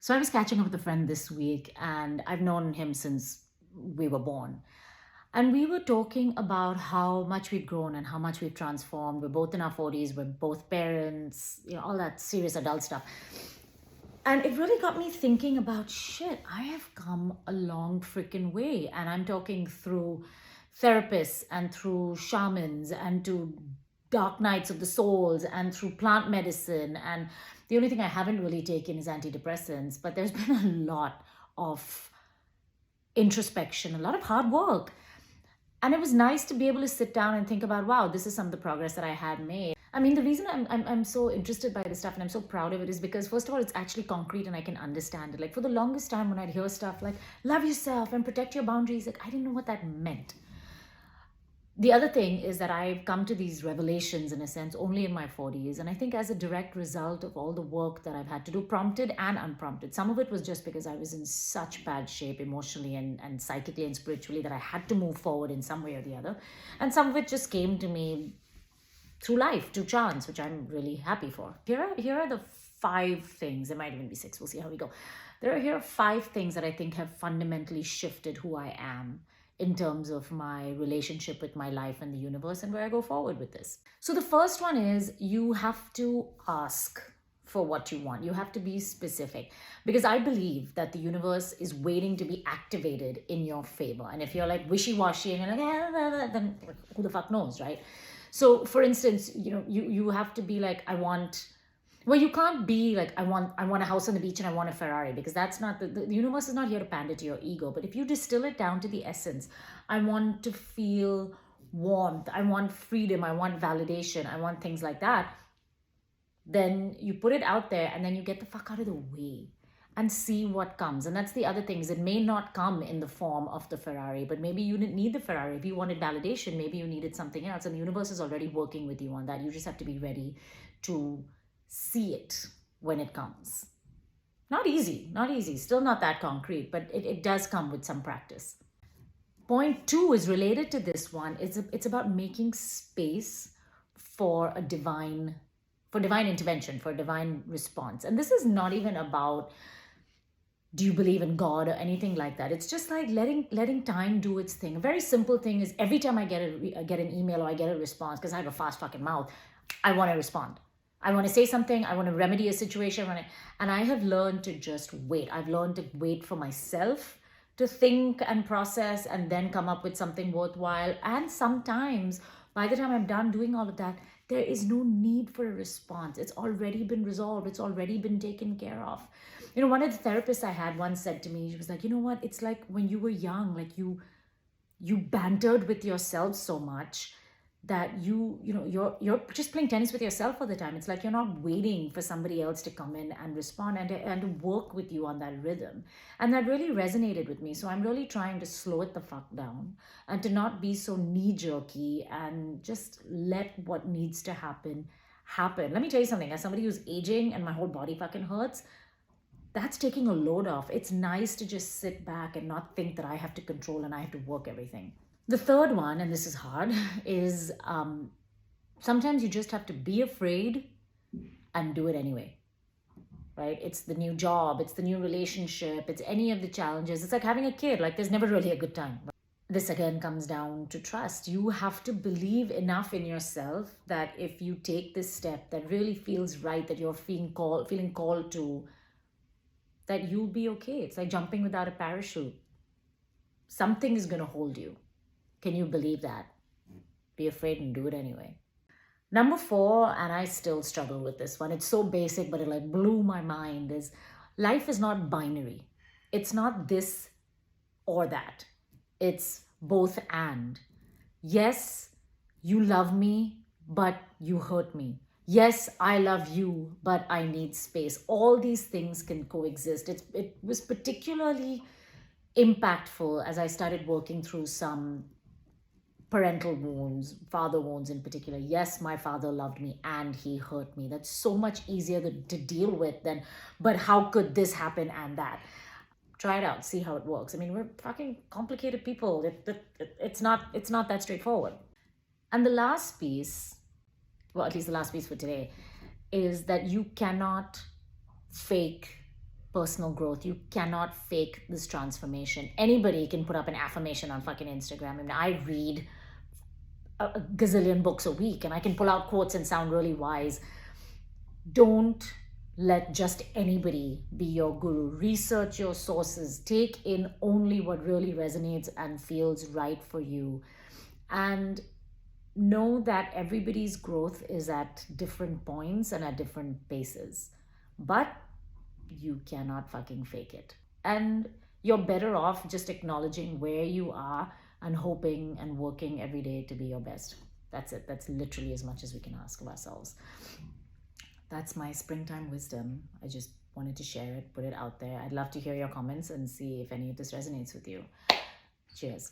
So I was catching up with a friend this week, and I've known him since we were born. And we were talking about how much we've grown and how much we've transformed. We're both in our 40s, we're both parents, all that serious adult stuff. And it really got me thinking about shit, I have come a long freaking way. And I'm talking through therapists and through shamans and to dark nights of the souls and through plant medicine. And the only thing I haven't really taken is antidepressants, but there's been a lot of introspection, a lot of hard work. And it was nice to be able to sit down and think about, wow, this is some of the progress that I had made. I mean, the reason I'm so interested by this stuff and I'm so proud of it is because, first of all, it's actually concrete and I can understand it. Like, for the longest time, when I'd hear stuff like, love yourself and protect your boundaries, like, I didn't know what that meant. The other thing is that I've come to these revelations, in a sense, only in my 40s. And I think as a direct result of all the work that I've had to do, prompted and unprompted. Some of it was just because I was in such bad shape emotionally and psychically and spiritually that I had to move forward in some way or the other. And some of it just came to me through life, through chance, which I'm really happy for. Here are the 5 things. There might even be 6. We'll see how we go. Here are 5 things that I think have fundamentally shifted who I am in terms of my relationship with my life and the universe and where I go forward with this. So the first one is, you have to ask for what you want. You have to be specific, because I believe that the universe is waiting to be activated in your favor. And if you're like wishy-washy and you're like, then who the fuck knows, right? So for instance, you have to be like, well, you can't be like, I want a house on the beach and I want a Ferrari, because that's not the universe is not here to pander to your ego. But if you distill it down to the essence, I want to feel warmth, I want freedom, I want validation, I want things like that, then you put it out there and then you get the fuck out of the way and see what comes. And that's the other thing, is it may not come in the form of the Ferrari, but maybe you didn't need the Ferrari. If you wanted validation, maybe you needed something else, and the universe is already working with you on that. You just have to be ready to see it when it comes. Not easy, still not that concrete, but it does come with some practice. Point 2 is related to this one. It's about making space for divine intervention, for divine response. And this is not even about, do you believe in God or anything like that. It's just like letting time do its thing. A very simple thing is, every time I get an email or I get a response, because I have a fast fucking mouth, I want to respond. I want to say something, I want to remedy a situation, and I have learned to just wait. I've learned to wait for myself to think and process and then come up with something worthwhile. And sometimes, by the time I'm done doing all of that, there is no need for a response. It's already been resolved. It's already been taken care of. One of the therapists I had once said to me, she was like, you know what? It's like when you were young, like you bantered with yourself so much that you're just playing tennis with yourself all the time. It's like you're not waiting for somebody else to come in and respond and to work with you on that rhythm. And that really resonated with me. So I'm really trying to slow it the fuck down and to not be so knee-jerky and just let what needs to happen. Let me tell you something. As somebody who's aging and my whole body fucking hurts, that's taking a load off. It's nice to just sit back and not think that I have to control and I have to work everything. The third one, and this is hard, is sometimes you just have to be afraid and do it anyway, right? It's the new job, it's the new relationship, it's any of the challenges. It's like having a kid, like there's never really a good time. This again comes down to trust. You have to believe enough in yourself that if you take this step that really feels right, that you're feeling called to, that you'll be okay. It's like jumping without a parachute. Something is going to hold you. Can you believe that? Be afraid and do it anyway. Number 4, and I still struggle with this one. It's so basic, but it like blew my mind, is life is not binary. It's not this or that. It's both and. Yes, you love me, but you hurt me. Yes, I love you, but I need space. All these things can coexist. It was particularly impactful as I started working through some parental wounds, father wounds in particular. Yes, my father loved me and he hurt me. That's so much easier to deal with than, but how could this happen and that? Try it out, see how it works. I mean, we're fucking complicated people. It's not that straightforward. And the last piece, at least the last piece for today, is that you cannot fake personal growth. You cannot fake this transformation. Anybody can put up an affirmation on fucking Instagram. I mean, I read a gazillion books a week and I can pull out quotes and sound really wise. Don't let just anybody be your guru. Research your sources. Take in only what really resonates and feels right for you. And know that everybody's growth is at different points and at different paces. But you cannot fucking fake it. And you're better off just acknowledging where you are and hoping and working every day to be your best. That's it. That's literally as much as we can ask of ourselves. That's my springtime wisdom. I just wanted to share it, put it out there. I'd love to hear your comments and see if any of this resonates with you. Cheers.